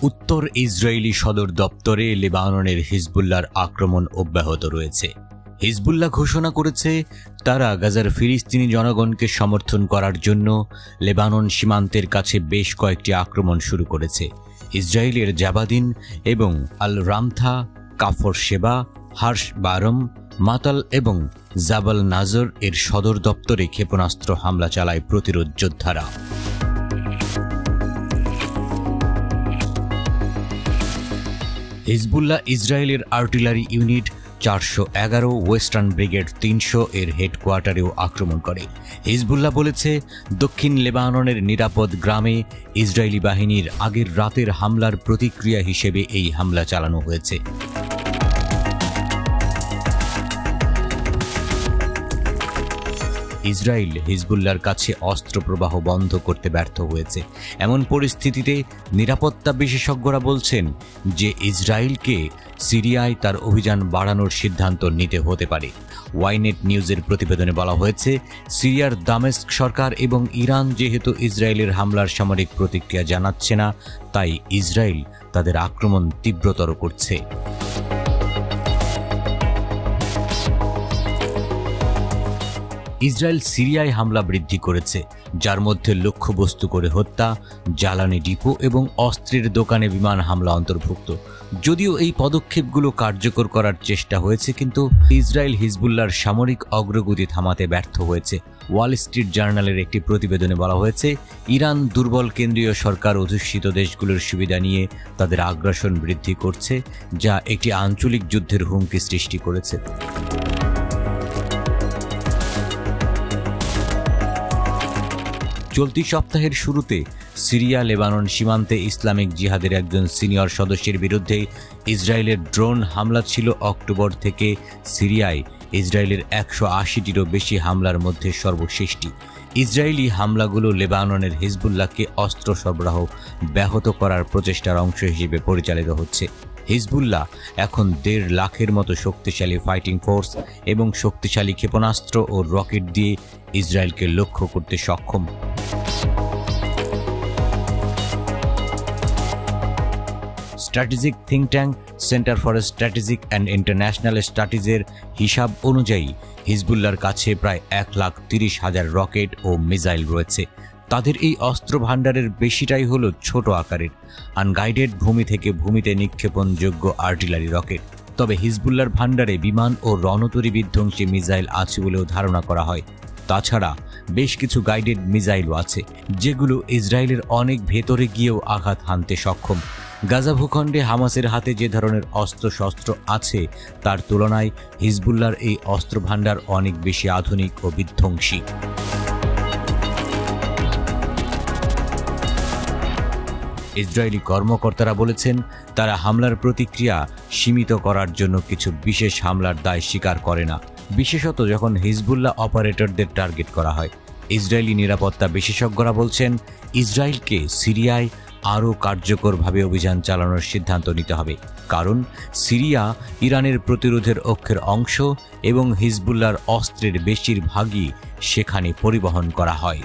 উত্তর ইসরায়েলি সদর দপ্তরে লেবাননের হিজবুল্লাহর আক্রমণ অব্যাহত রয়েছে। হিজবুল্লাহ ঘোষণা করেছে তারা গাজার ফিলিস্তিনি জনগণকে সমর্থন করার জন্য লেবানন সীমান্তের কাছে বেশ কয়েকটি আক্রমণ শুরু করেছে। ইসরায়েলের জাবাদিন এবং আল রামথা, কাফর শেবা, হার্শ বারম, মাতাল এবং জাবাল নাজর এর সদর দপ্তরে ক্ষেপণাস্ত্র হামলা চালায় প্রতিরোধ যোদ্ধারা। হিজবুল্লাহ ইসরায়েলের আর্টিলারি ইউনিট 411 ওয়েস্টার্ন ব্রিগেড 300 এর হেডকোয়ার্টারেও আক্রমণ করে। হিজবুল্লাহ বলেছে দক্ষিণ লেবাননের নিরাপদ গ্রামে ইসরায়েলি বাহিনীর আগের রাতের হামলার প্রতিক্রিয়া হিসেবে এই হামলা চালানো হয়েছে। ইসরায়েল হিজবুল্লাহর কাছে অস্ত্র প্রবাহ বন্ধ করতে ব্যর্থ হয়েছে। এমন পরিস্থিতিতে নিরাপত্তা বিশেষজ্ঞরা বলছেন যে ইসরায়েলকে সিরিয়ায় তার অভিযান বাড়ানোর সিদ্ধান্ত নিতে হতে পারে। ওয়াইনেট নিউজের প্রতিবেদনে বলা হয়েছে, সিরিয়ার দামেস্ক সরকার এবং ইরান যেহেতু ইসরায়েলের হামলার সামরিক প্রতিক্রিয়া জানাচ্ছে না, তাই ইসরায়েল তাদের আক্রমণ তীব্রতর করছে। ইসরায়েল সিরিয়ায় হামলা বৃদ্ধি করেছে, যার মধ্যে লক্ষ্যবস্তু করে হত্যা, জ্বালানি ডিপো এবং অস্ত্রের দোকানে বিমান হামলা অন্তর্ভুক্ত। যদিও এই পদক্ষেপগুলো কার্যকর করার চেষ্টা হয়েছে, কিন্তু ইসরায়েল হিজবুল্লাহর সামরিক অগ্রগতি থামাতে ব্যর্থ হয়েছে। ওয়াল স্ট্রিট জার্নালের একটি প্রতিবেদনে বলা হয়েছে, ইরান দুর্বল কেন্দ্রীয় সরকার অধ্যুষিত দেশগুলোর সুবিধা নিয়ে তাদের আগ্রাসন বৃদ্ধি করছে, যা একটি আঞ্চলিক যুদ্ধের হুমকি সৃষ্টি করেছে। চলতি সপ্তাহের শুরুতে সিরিয়া লেবানন সীমান্তে ইসলামিক জিহাদের একজন সিনিয়র সদস্যের বিরুদ্ধে ইসরায়েলের ড্রোন হামলা ছিল অক্টোবর থেকে সিরিয়ায় ইসরায়েলের 180টিরও বেশি হামলার মধ্যে সর্বশেষটি। ইসরায়েলি হামলাগুলো লেবাননের হিজবুল্লাহকে অস্ত্র সরবরাহ ব্যাহত করার প্রচেষ্টার অংশ হিসেবে পরিচালিত হচ্ছে। হিজবুল্লাহ এখন 1.5 লাখের মতো শক্তিশালী ফাইটিং ফোর্স এবং শক্তিশালী ক্ষেপণাস্ত্র ও রকেট দিয়ে ইসরায়েলকে লক্ষ্য করতে সক্ষম। Strategic think tank centre for strategic and international স্টাডিজের হিসাব অনুযায়ী হিজবুল্লাহর কাছে প্রায় 1,30,000 রকেট ও মিসাইল রয়েছে। তাদের এই অস্ত্র ভাণ্ডারের বেশিটাই হল ছোট আকারের, আনগাইডেড ভূমি থেকে ভূমিতে নিক্ষেপণযোগ্য আর্টিলারি রকেট। তবে হিজবুল্লাহর ভাণ্ডারে বিমান ও রণতরী বিধ্বংসী মিসাইল আছে বলেও ধারণা করা হয়। তাছাড়া বেশ কিছু গাইডেড মিসাইলও আছে, যেগুলো ইসরায়েলের অনেক ভেতরে গিয়েও আঘাত হানতে সক্ষম। গাজা ভূখণ্ডে হামাসের হাতে যে ধরনের অস্ত্রশস্ত্র আছে তার তুলনায় হিজবুল্লাহর এই অস্ত্র ভাণ্ডার অনেক বেশি আধুনিক ও বিধ্বংসী। ইসরায়েলি কর্মকর্তারা বলেছেন, তারা হামলার প্রতিক্রিয়া সীমিত করার জন্য কিছু বিশেষ হামলার দায় স্বীকার করে না, বিশেষত যখন হিজবুল্লাহ অপারেটরদের টার্গেট করা হয়। ইসরায়েলি নিরাপত্তা বিশেষজ্ঞরা বলছেন, ইসরায়েলকে সিরিয়ায় আরও কার্যকরভাবে অভিযান চালানোর সিদ্ধান্ত নিতে হবে, কারণ সিরিয়া ইরানের প্রতিরোধের অক্ষের অংশ এবং হিজবুল্লাহর অস্ত্রের বেশিরভাগই সেখানে পরিবহন করা হয়।